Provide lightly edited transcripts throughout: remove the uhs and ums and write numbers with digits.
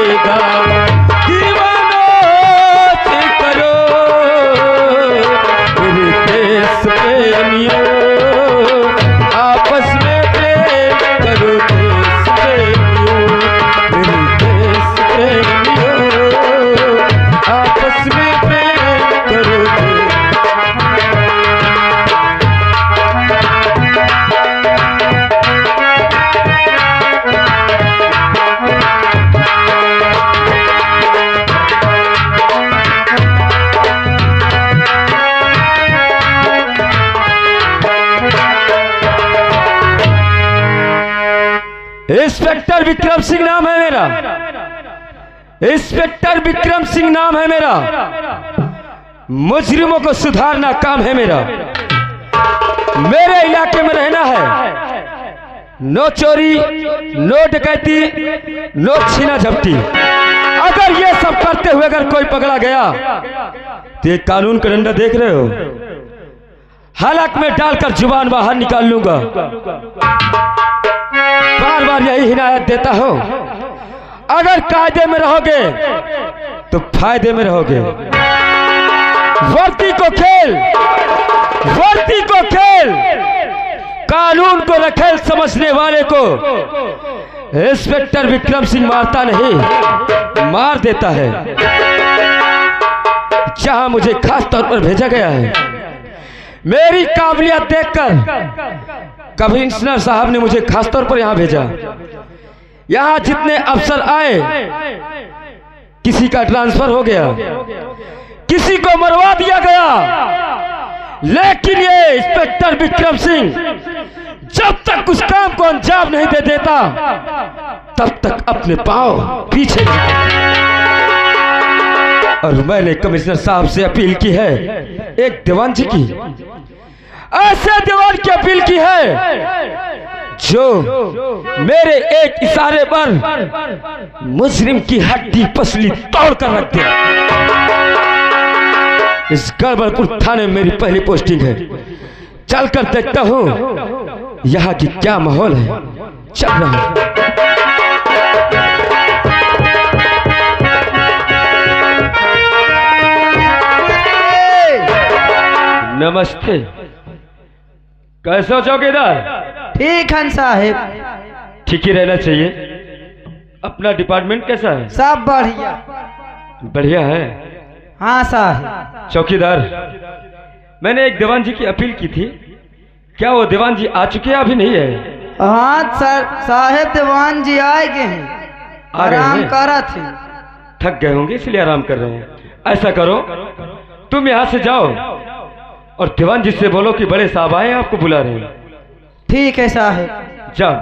मिलेगा। दीवानों से करो मेरे देश प्रेमियों, आपस में प्रेम करो देश प्रेमियों, मेरे देश प्रेमियों, आपस में प्रेम करो। इंस्पेक्टर विक्रम सिंह नाम है मेरा, इंस्पेक्टर विक्रम सिंह नाम है मेरा। मुजरिमों को सुधारना काम है मेरा। मेरे इलाके में रहना है, नो चोरी, नो डकैती, नो छीना झपटी। अगर ये सब करते हुए अगर कोई पकड़ा गया तो ये कानून का डंडा देख रहे हो, हलक में डालकर जुबान बाहर निकाल लूंगा। बार बार यही हिदायत देता हूं, अगर कायदे में रहोगे तो फायदे में रहोगे। वर्दी को खेल, वर्दी को खेल, कानून को रखेल समझने वाले को इंस्पेक्टर विक्रम सिंह मारता नहीं, मार देता है। जहां मुझे खास तौर पर भेजा गया है, मेरी काबिलियत देखकर कमिश्नर साहब ने मुझे खास तौर पर यहां भेजा। यहां जितने अफसर आए, किसी का ट्रांसफर हो गया, किसी को मरवा दिया गया, लेकिन ये इंस्पेक्टर विक्रम सिंह जब तक उस काम को अंजाम नहीं दे देता तब तक अपने पांव पीछे नहीं। और मैंने कमिश्नर साहब से अपील की है, एक दीवान जी की, ऐसे दीवान की अपील की है जो मेरे एक इशारे पर मुजरिम की हड्डी पसली तोड़ कर रख दे। इस गड़बड़पुर थाने में मेरी पहली पोस्टिंग है। चलकर देखता हूँ यहाँ की क्या माहौल है। चल रहा हूँ। नमस्ते, कैसे हो चौकीदार? ठीक है साहेब। ठीक ही रहना चाहिए। अपना डिपार्टमेंट कैसा है? सब बढ़िया। बढ़िया है। हाँ साहब। चौकीदार, मैंने एक दीवान जी की अपील की थी, क्या वो दीवान जी आ चुके हैं? अभी नहीं है? हाँ सर साहेब, दीवान जी आए गए हैं, आराम करा थे। थक गए होंगे इसलिए आराम कर रहे हैं। ऐसा करो, तुम यहाँ से जाओ और दीवान जी से बोलो कि बड़े साहब आए आपको बुला रहे हैं। ठीक है साहब। जाओ।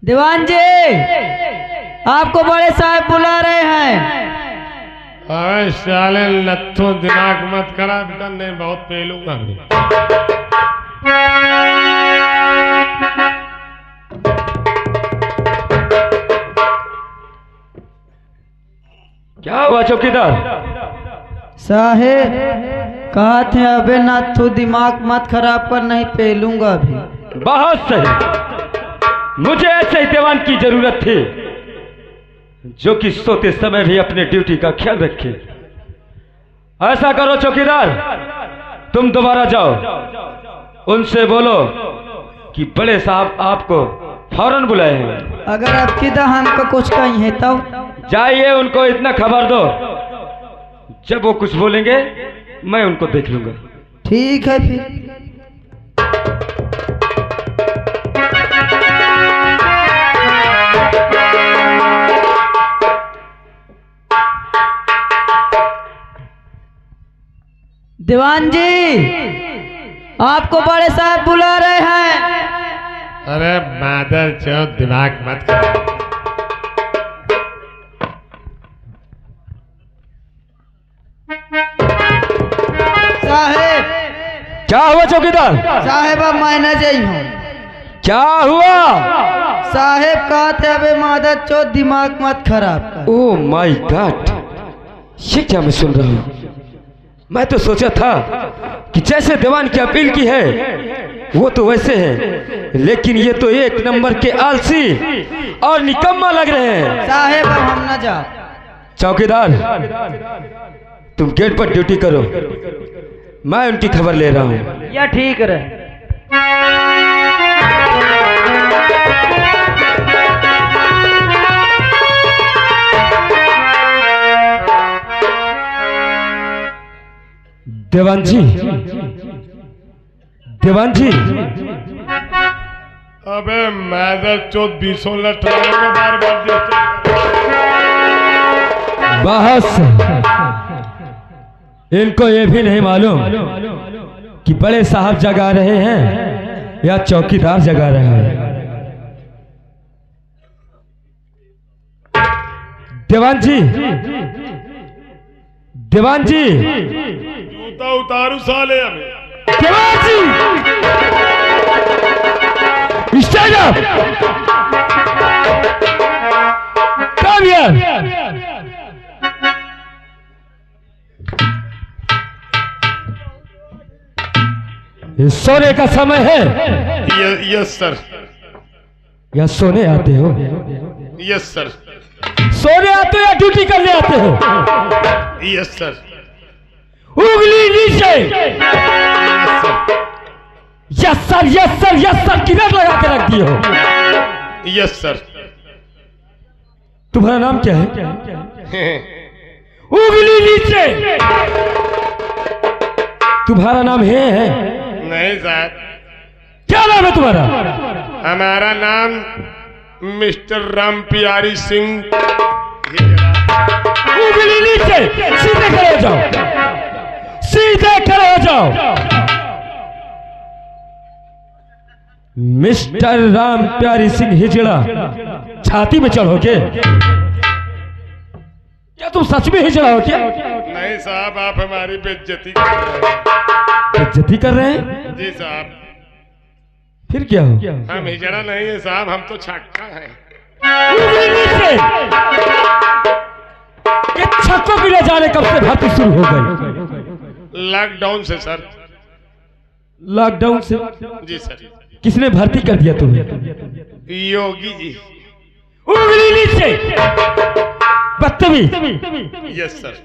दीवान जी, आपको बड़े साहब बुला रहे हैं। अरे साले लत्थों, दिमाग मत खराब करने, बहुत पेलूंगा मैं। क्या हुआ चौकीदार? साहेब कहा थे अबे ना तू दिमाग मत खराब कर, नहीं पेलूंगा अभी। बहुत सही, मुझे ऐसे ही दीवान की जरूरत थी जो कि सोते समय भी अपने ड्यूटी का ख्याल रखे। ऐसा करो चौकीदार, तुम दोबारा जाओ, उनसे बोलो कि बड़े साहब आपको फौरन बुलाए हैं। अगर आपकी दहन का कुछ कहीं है तो जाइए, उनको इतना खबर दो, जब वो कुछ बोलेंगे मैं उनको देख लूंगा। ठीक है फिर। दीवान जी, आपको बड़े साहब बुला रहे हैं। अरे मादर चौथ, दिमाग मत खराब। साहेब। क्या हुआ चौकीदार? साहेब अब मैं न जाई हूँ। क्या हुआ? साहेब कहा थे अबे मादर चोद दिमाग मत खराब कर। ओ माय गॉड, ये क्या मैं सुन रहा हूँ? मैं तो सोचा था कि जैसे दीवान की अपील की है वो तो वैसे है, लेकिन ये तो एक नंबर के आलसी और निकम्मा लग रहे हैं। साहेब अब हम न जा। चौकीदार, तुम गेट पर ड्यूटी करो, मैं उनकी खबर ले रहा हूँ। या ठीक रहे। देवान जी, देवान जी। अबे मैदर चौथ 20 लट बार बार बहस, इनको ये भी नहीं मालूम कि बड़े साहब जगा रहे हैं या चौकीदार जगा रहा है। देवान जी, देवान जी, जूता उतारू साले हमें। देवान जी, स्टैंड अप, कम हियर। ये सोने का समय है। Yes sir. या सोने आते हो? Yes sir. सोने आते हो या ड्यूटी करने आते हो? Yes sir. उंगली नीचे। Yes sir. Yes sir, yes sir, yes sir किधर लगा के रख दिए हो? Yes sir. तुम्हारा नाम क्या है? उंगली नीचे। तुम्हारा नाम है? नहीं साहब। क्या नाम है तुम्हारा? हमारा नाम मिस्टर राम प्यारी सिंह। उंगली नीचे, सीधे खड़े हो जाओ, सीधे खड़े हो जाओ। मिस्टर राम प्यारी सिंह हिजड़ा, छाती में चढ़ोगे? क्या तुम सच में हिजड़ा हो क्या? नहीं साहब, आप हमारी बेइज्जती कर रहे हैं। बेइज्जती कर रहे हैं? जी साहब। फिर क्या हो? हम हिजड़ा नहीं है साहब, हम तो छक्का हैं। ये छक्कों के लिए जाने कब से भर्ती शुरू हो गई? लॉकडाउन से सर। लॉकडाउन से? जी सर। किसने भर्ती कर दिया तुम्हें? योगी जी। उंगली नीचे, बदतमीज। Yes sir.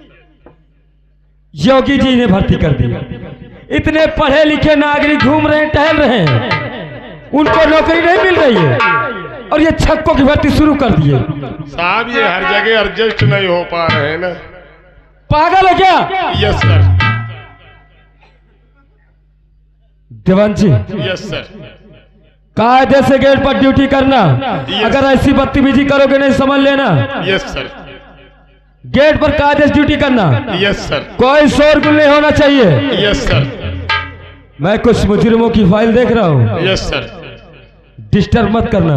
योगी जी ने भर्ती कर दिया। इतने पढ़े लिखे नागरिक घूम रहे हैं, टहल रहे हैं, उनको नौकरी नहीं मिल रही है और ये छक्कों की भर्ती शुरू कर दिए। साहब ये हर जगह एडजस्ट नहीं हो पा रहे हैं ना। पागल है क्या? Yes sir. देवान जी, यस सर। कायदे से गेट पर ड्यूटी करना। अगर ऐसी बदतमीजी करोगे नहीं समझ लेना। Yes sir. गेट पर कायदे से ड्यूटी करना। Yes sir. कोई शोरगुल नहीं होना चाहिए। Yes sir. मैं कुछ मुजरिमों की फाइल देख रहा हूँ, यस सर। डिस्टर्ब मत करना।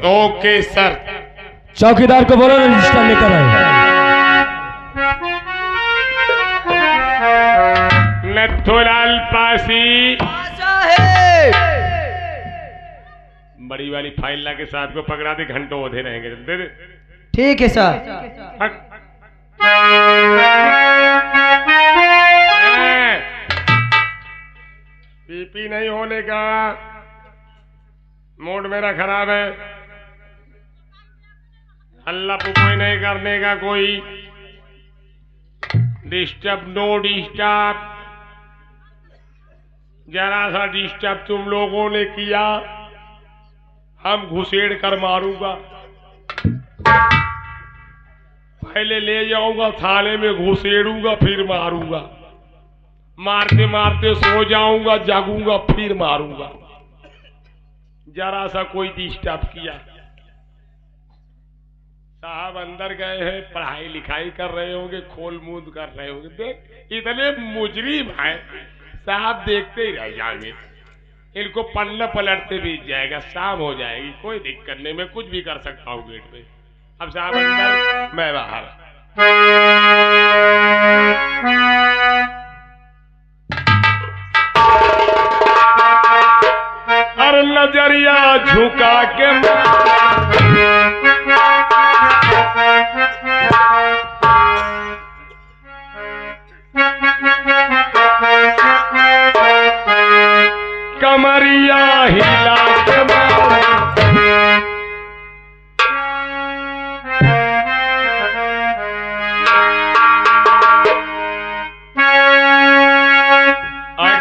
Okay sir. चौकीदार को बोलो ना रजिस्टर लेकर आए। नथुलाल पासी बड़ी वाली फाइल ला के साथ को पकड़ा दे, घंटों ओधे रहेंगे। दे दे। ठीक है सर। पीपी नहीं होने का, मूड मेरा खराब है। हल्ला पुपुई नहीं करने का कोई। Disturb no disturb. जरा सा डिस्टर्ब तुम लोगों ने किया, हम घुसेड़ कर मारूंगा। पहले ले जाऊंगा थाने में, घुसेड़ूंगा, फिर मारूंगा। मारते मारते सो जाऊंगा, जागूंगा, फिर मारूंगा। जरा सा कोई डिस्टर्ब किया। साहब अंदर गए हैं, पढ़ाई लिखाई कर रहे होंगे, खोल मूद कर रहे होंगे। देख इतने मुजरिम हैं साहब, देखते ही रह जाएंगे। इनको पलटने पलटते बीत जाएगा, शाम हो जाएगी, कोई दिक्कत नहीं, मैं कुछ भी कर सकता हूँ गेट पे। अब साहब अंदर, मैं बाहर। और नजरिया झुका के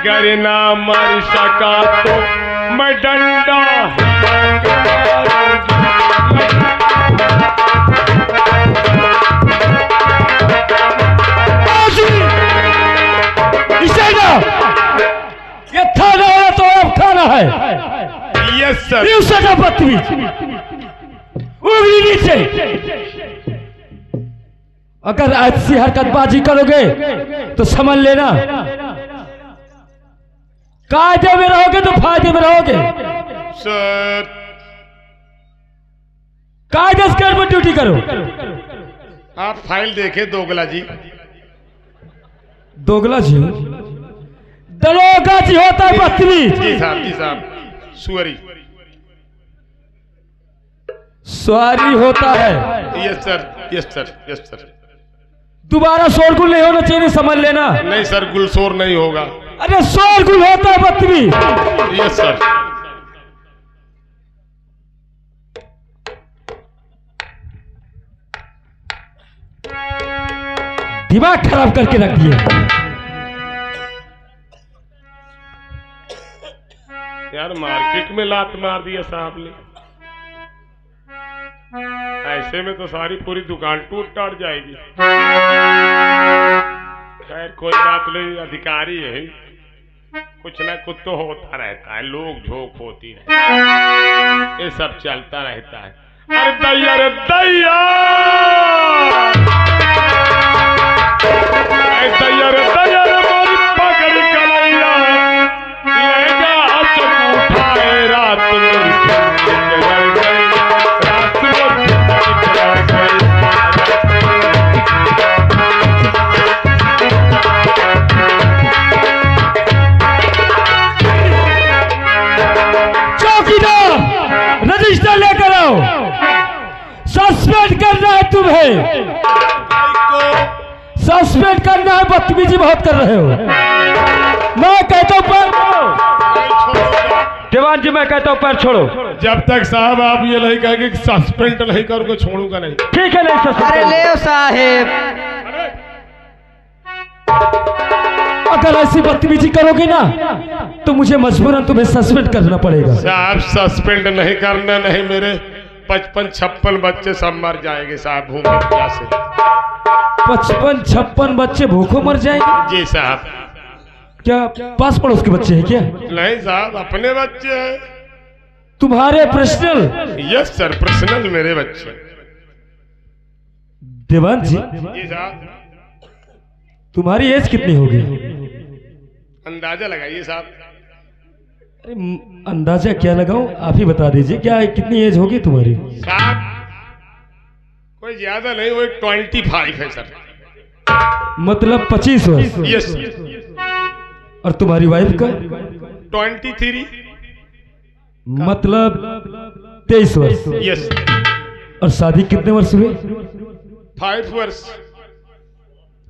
अगर ना मर सका तो मैं डंडा इसे ना ये थाना है तो अब खाना है। Yes sir. You shut up बदतमीज, उंगली नीचे। अगर ऐसी हरकतबाजी करोगे तो समझ लेना कायदे में रहोगे तो फायदे में रहोगे। सर कायदे से पर ड्यूटी करो। आप फाइल देखे दोगला जी। दोगला जी दरोगा जी होता है बदतमीज। जी साहब सुअरी। सवारी होता है। Yes sir. दोबारा शोरगुल नहीं होना चाहिए, समझ लेना। नहीं सर, गुलशोर नहीं होगा। अरे शोरगुल होता है बदतमीज। Yes sir. दिमाग खराब करके रख दिया यार, मार्केट में लात मार दिया साहब ने। ऐसे में तो सारी पूरी दुकान टूट टाट जाएगी। खैर कोई बात नहीं, अधिकारी है, कुछ ना कुछ तो होता रहता है, लोग झोंक होती रहती, ये सब चलता रहता है। अरे दैया रे दैया, दैया रे दैया रे मोरी पकड़ कलैया, ले जा चक उठाए रात में रजिस्टर लेकर आओ, सस्पेंड करना है तुम्हें, सस्पेंड करना है। बदतमीजी बहुत कर रहे हो। मैं कहता हूँ पैर देवान जी, मैं कहता हूँ पैर छोड़ो। जब तक साहब आप ये नहीं कहेंगे कि सस्पेंड नहीं करोगे, छोड़ूंगा नहीं। ठीक है, नहीं सस्पेंड। अरे ले साहेब, अगर ऐसी बदतमीजी करोगे ना तो मुझे मजबूरन तुम्हें सस्पेंड करना पड़ेगा। साहब सस्पेंड नहीं करना, नहीं मेरे 55-56 बच्चे सब मर जाएंगे साहब भूखे प्यासे। 55-56 बच्चे भूखों मर जाएंगे? जी साहब। क्या पास पड़ोस के बच्चे हैं क्या? नहीं साहब, अपने बच्चे हैं। तुम्हारे पर्सनल? यस सर, पर्सनल मेरे बच्चे। देवान जी जी साहब। तुम्हारी एज कितनी होगी? अंदाजा लगाइए साहब। अरे अंदाजा क्या लगाऊं, आप ही बता दीजिए, क्या कितनी एज होगी तुम्हारी? साहब कोई ज्यादा नहीं, वो 25 है सर। मतलब 25 वर्ष? यस। और तुम्हारी वाइफ का? 23। मतलब 23 वर्ष? यस। और शादी कितने वर्ष हुए? 5 वर्ष।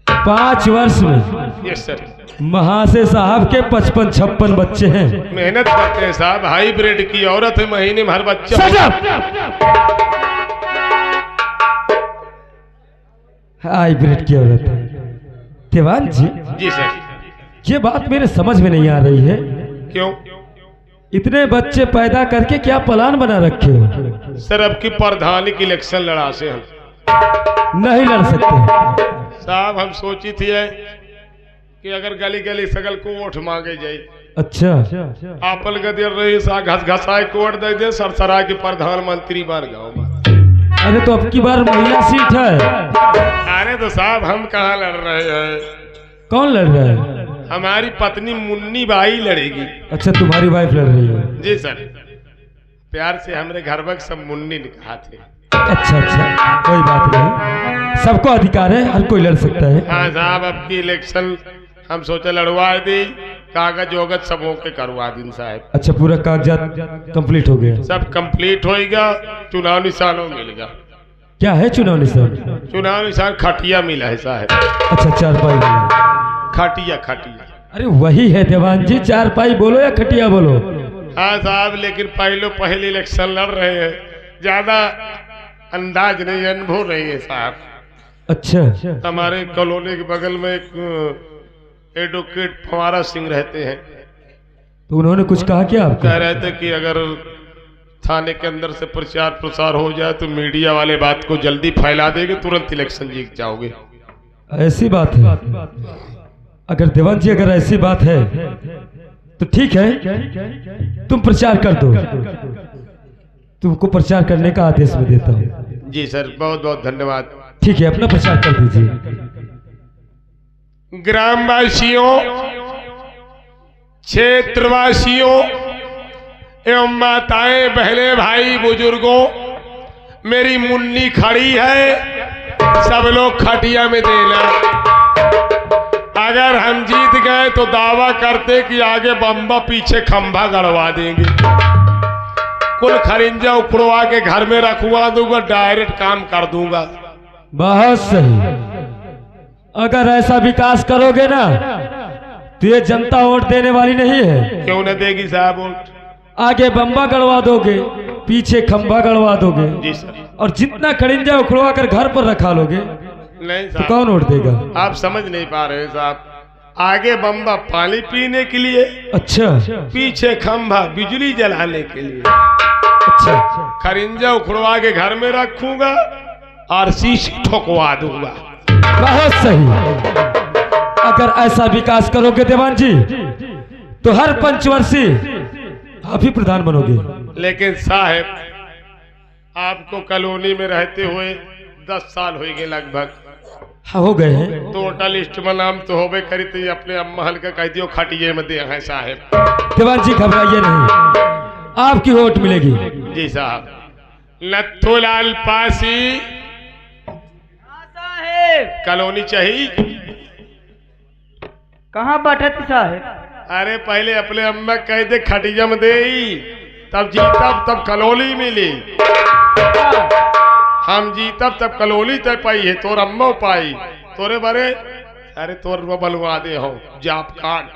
5 वर्ष में? Yes sir. महाशय साहब के 55-56 बच्चे हैं। मेहनत करते हैं साहब, हाईब्रिड की औरत है, महीने में हर बच्चा। हाईब्रिड की औरत है। देवान जी। जी सर। ये बात मेरे समझ में नहीं आ रही है। क्यों? इतने बच्चे पैदा करके क्या प्लान बना रखे हो? सर अब की प्रधानी की इलेक्शन लड़ा से हम नहीं लड़ सकते साहब। हम सोची थी कि अगर गली गली सगल को वोट मांगे जाए। अच्छा। आपल गदियर रही सा घस घसाए को वोट दे दे, सरसरा के प्रधानमंत्री बन गाँव में। अरे तो अब की बार महिला सीट है। अरे तो साहब हम कहाँ लड़ रहे हैं? कौन लड़ रहा है? हमारी पत्नी मुन्नी बाई लड़ेगी। अच्छा, तुम्हारी वाइफ लड़ रही है? जी सर। प्यार से हमारे घर वक्त सब मुन्नी ने कहा थे। अच्छा, कोई बात नहीं, सबको अधिकार है, हर कोई लड़ सकता है। हाँ साहब, अब की इलेक्शन हम सोचे लड़वा दी, कागज वगज सबों के करवा दी साहब। अच्छा, पूरा कागजात कंप्लीट हो गया? सब कंप्लीट होएगा। चुनाव निशानों मिलेगा। क्या है चुनाव निशान? चुनाव निशान खटिया मिला है साहब। अच्छा, 4 पाई मिला? खटिया। अरे वही है देवान जी, 4 पाई बोलो या खटिया बोलो? हाँ साहब, लेकिन पहले इलेक्शन लड़ रहे हैं, ज्यादा अंदाज नहीं, अनुभव नहीं है साहब। अच्छा। हमारे कॉलोनी के बगल में एक एडवोकेट फवारा सिंह रहते हैं। तो उन्होंने कुछ कहा क्या आपको? कह रहे थे कि अगर थाने के अंदर से प्रचार प्रसार हो जाए तो मीडिया वाले बात को जल्दी फैला देंगे, तुरंत इलेक्शन जीत जाओगे। ऐसी बात है? अगर देवान जी अगर ऐसी बात है तो ठीक है, तुम प्रचार कर दो, तुमको प्रचार करने का आदेश मैं देता हूँ। जी सर, बहुत बहुत धन्यवाद। ठीक है, अपना प्रचार कर दीजिए। ग्रामवासियों, क्षेत्रवासियों एवं माताएं, बहनें, भाई, बुजुर्गों, मेरी मुन्नी खड़ी है, सब लोग खटिया में देना। अगर हम जीत गए तो दावा करते कि आगे बम्बा पीछे खंभा गड़वा देंगे, कुल खरिंजा उखड़वा के घर में रखवा दूंगा, डायरेक्ट काम कर दूंगा। बहुत सही। अगर ऐसा विकास करोगे ना तो ये जनता वोट देने वाली नहीं है। क्यों न देगी साहब वोट? आगे बम्बा गड़वा दोगे, पीछे खंभा गड़वा दोगे। जी सर। और जितना खड़िंजा उखड़वा कर घर पर रखा लोगे नहीं तो साहब, कौन वोट देगा? आप समझ नहीं पा रहे साहब। आगे बम्बा पानी पीने के लिए, अच्छा, पीछे खंभा बिजली जलाने के लिए। अच्छा, खरिंजा उखड़वा के घर में रखूंगा और शीशी ठोकवा दूंगा। बहुत सही। अगर ऐसा विकास करोगे देवान जी तो हर पंचवर्षीय आप ही प्रधान बनोगे। लेकिन साहब, आपको कॉलोनी में रहते हुए 10 साल हो गए लगभग। हाँ, हो गए हैं। तो होटल लिस्ट में नाम तो होबे करी, तो ये अपने अम्मा हल का कह दियो खटिए में दे हैं साहब। देवान जी घबराइए नहीं, आपकी वोट मिलेगी। जी साहब। नथुलाल पासी कॉलोनी चाहिए। कहाँ बैठे थे साहेब? अरे पहले अपने अम्मा कह दे खटिया में दे, तब जीतब तब कॉलोनी मिली। हम जीतब तब कॉलोनी तय पाई है, तोर अम्मा पाई तोरे बारे। अरे तोर बलवा दे हो जाप काट,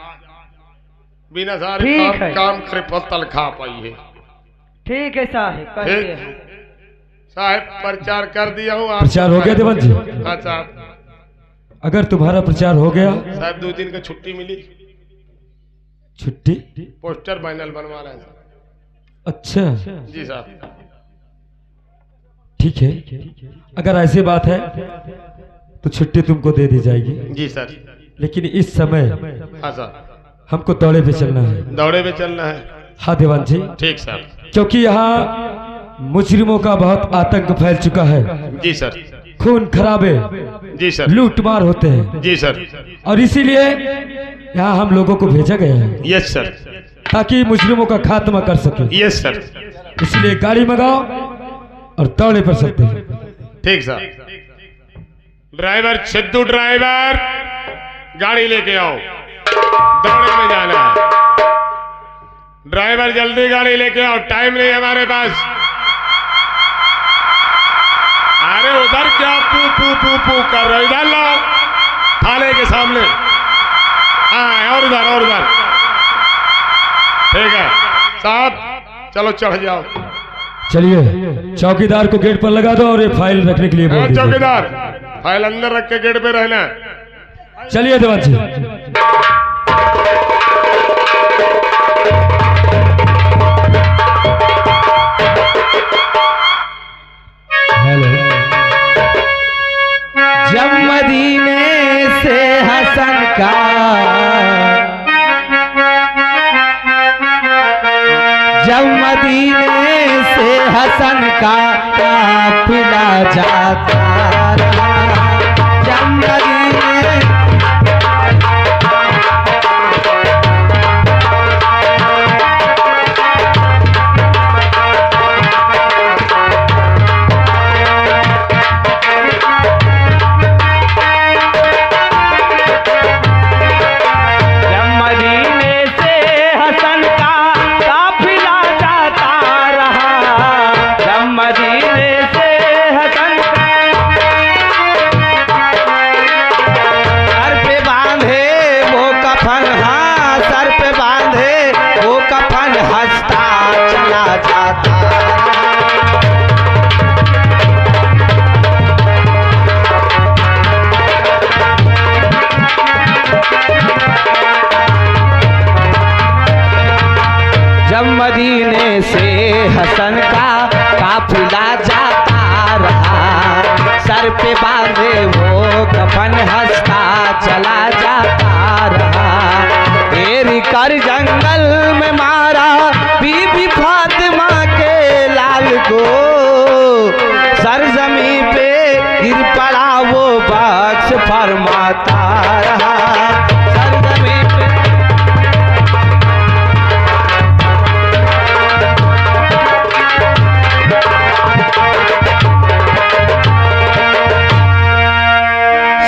बिना सारे काम करे पत्तल खा पाई है। ठीक है साहेब, साहब प्रचार कर दिया हूँ। प्रचार हो गया देवान जी? हाँ साहब। अगर तुम्हारा प्रचार हो गया साहब 2 दिन का छुट्टी मिली। छुट्टी? पोस्टर बैनर बनवा रहे हैं। अच्छा जी साहब। ठीक है, अगर ऐसी बात है तो छुट्टी तुमको दे दी जाएगी। जी सर। लेकिन इस समय हाँ सर, हमको दौड़े पे चलना है। दौड़े पे चलना है? हाँ देवान जी। ठीक सर। क्योंकि यहाँ मुजरिमों का बहुत आतंक फैल चुका है। जी सर। खून खराबे, जी सर, लूटमार होते हैं। जी सर। और इसीलिए यहाँ हम लोगों को भेजा गया है। Yes sir. ताकि मुजरिमों का खात्मा कर सके। Yes sir. इसलिए गाड़ी मंगाओ और दौड़े पर सकते हैं। ठीक सर। ड्राइवर सिद्धू, ड्राइवर गाड़ी लेके आओ, दौड़े में जाना है। ड्राइवर जल्दी गाड़ी लेके आओ, टाइम नहीं हमारे पास। अरे उधर क्या पू पू पू पू कर रहे हो? इधर लाओ, थाने के सामने। हाँ, और उधर, और उधर। ठीक है साहब, चलो चढ़ जाओ। चलिए, चौकीदार को गेट पर लगा दो और ये फाइल रखने के लिए बोल दीजिए। चौकीदार, फाइल अंदर रख के गेट पे रहना। चलिए देवान जी। हेलो। जब मदीने से हसन का हसन का काफिला जाता रहा। जब मदीने घुमाता रहा सरजमी पे।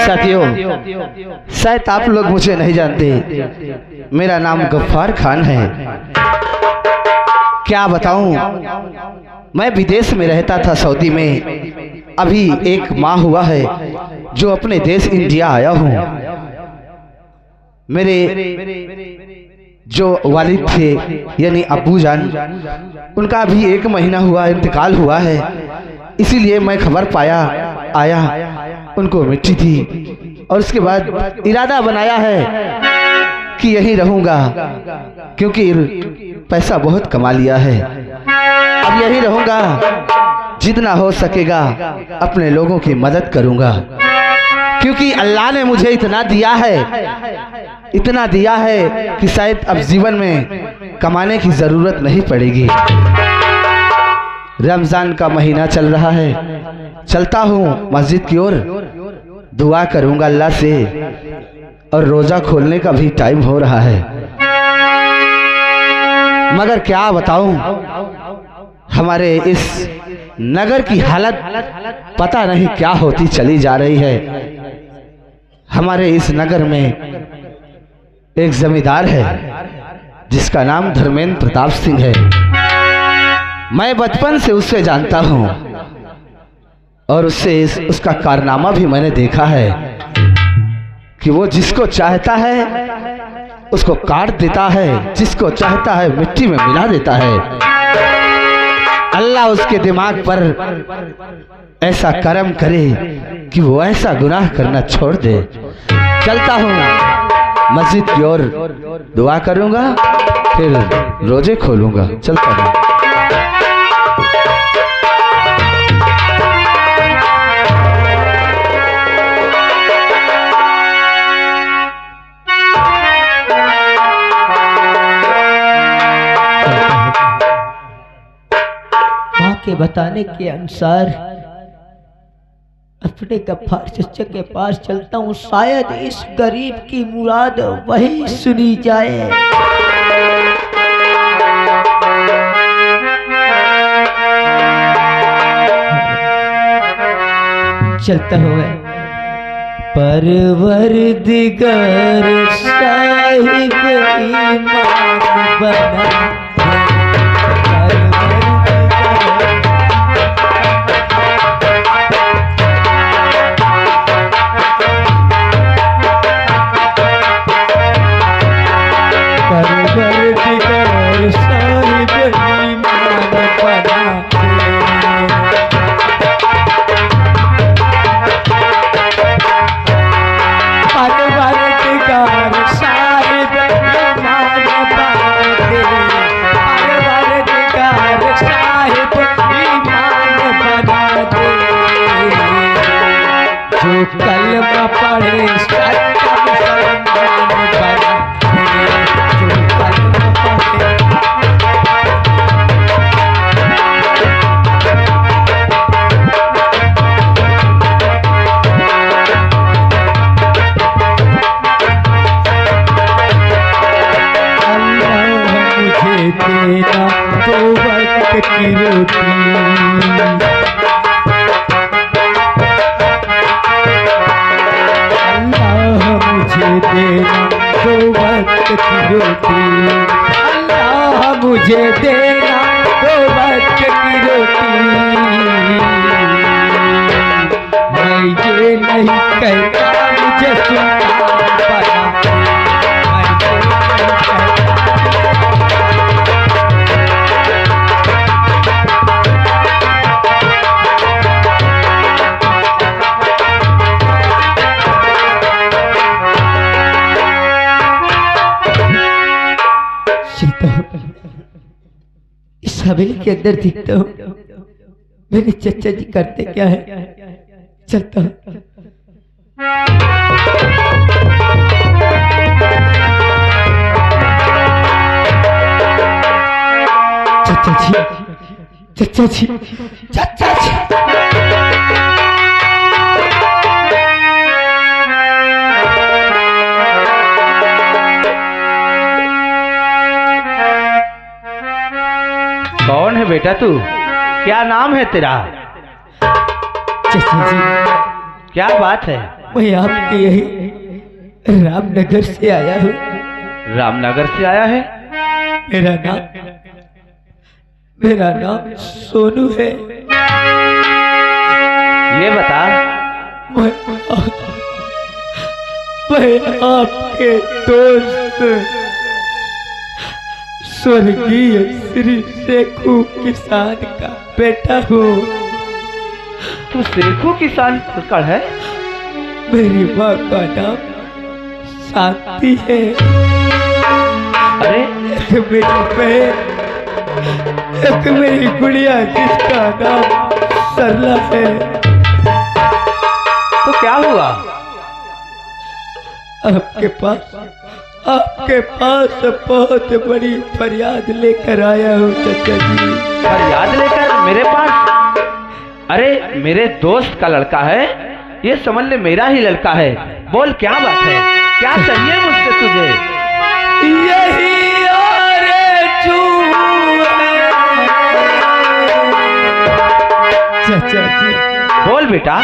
साथियों, शायद आप लोग मुझे नहीं जानते, मेरा नाम गफ्फार खान है। क्या बताऊं, मैं विदेश में रहता था, सऊदी में। अभी 1 माह हुआ है जो अपने देश इंडिया आया हूं। मेरे जो वालिद थे यानी अब्बू जान, उनका अभी 1 महीना हुआ इंतकाल हुआ है, इसीलिए मैं खबर पाया आया। उनको मिट्टी थी और उसके बाद इरादा बनाया है कि यहीं रहूंगा, क्योंकि पैसा बहुत कमा लिया है। अब यहीं रहूंगा, जितना हो सकेगा अपने लोगों की मदद करूंगा, क्योंकि अल्लाह ने मुझे इतना दिया है कि शायद अब जीवन में कमाने की जरूरत नहीं पड़ेगी। रमजान का महीना चल रहा है, चलता हूँ मस्जिद की ओर, दुआ करूंगा अल्लाह से, और रोजा खोलने का भी टाइम हो रहा है। मगर क्या बताऊं, हमारे इस नगर की हालत पता नहीं क्या होती चली जा रही है। हमारे इस नगर में एक जमींदार है जिसका नाम धर्मेंद्र प्रताप सिंह है। मैं बचपन से उससे जानता हूं और उसका कारनामा भी मैंने देखा है कि वो जिसको चाहता है उसको काट देता है, जिसको चाहता है मिट्टी में मिला देता है। अल्लाह उसके दिमाग पर ऐसा करम करे कि वो ऐसा गुनाह करना छोड़ दे। चलता हूँ मस्जिद की ओर, दुआ करूंगा, फिर रोजे खोलूंगा। चलता हूँ। के बताने के अनुसार अपने गफ्फार चचा के पास चलता हूँ, शायद इस गरीब की मुराद वही सुनी जाए। चलता हूँ। परवरदिगार साहिब ईमान बना, कलमा पढ़े सच्चा मुसलमान बना, जो कलमा पढ़े। अल्लाह मुझे देना 2 वक्त की रोटी, देना 2 वक्त की रोटी, अल्लाह मुझे देना 2 वक्त की रोटी। मैं ये नहीं कहता मुझे सुल्तान बना, मैं ये नहीं इस हवेली के अंदर दिखता हूँ, मेरे चचा जी करते क्या है। चलता हूँ। चचा जी, चचा जी, चचा जी। बेटा तू? क्या नाम है तेरा? चाचा जी, क्या बात है? मैं आपके यही रामनगर से आया हूँ। रामनगर से आया है? मेरा नाम सोनू है। ये बता, मैं आपके दोस्त स्वर्गीय श्री शेखू किसान का बेटा हूँ। तू शेखू किसान का है? मेरी माँ का नाम शांति है। अरे मेरी बहन, एक मेरी गुड़िया जिसका नाम सरला है। तो क्या हुआ? आपके पास बहुत बड़ी फरियाद लेकर आया हूँ चाचा जी। फरियाद लेकर मेरे पास? अरे मेरे दोस्त का लड़का है, ये समझ ले मेरा ही लड़का है। बोल क्या बात है, क्या चाहिए मुझसे तुझे? यही आरज़ू है चाचा जी। बोल बेटा।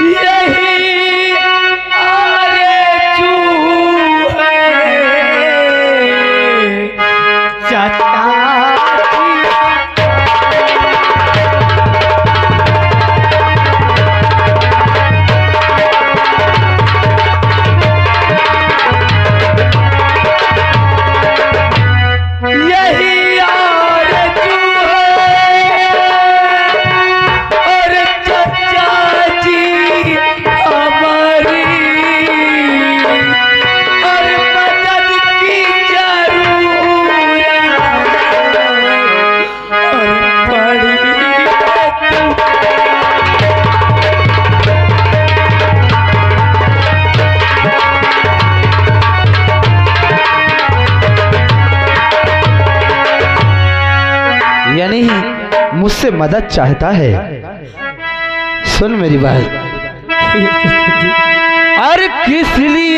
यही आरज़ू है चाचा जी। यही आरज़ू है और चाचा जी हमारी, और मदद की जरूरत और पड़ी यानी मुझसे मदद चाहता है। सुन मेरी बात, और किस लिए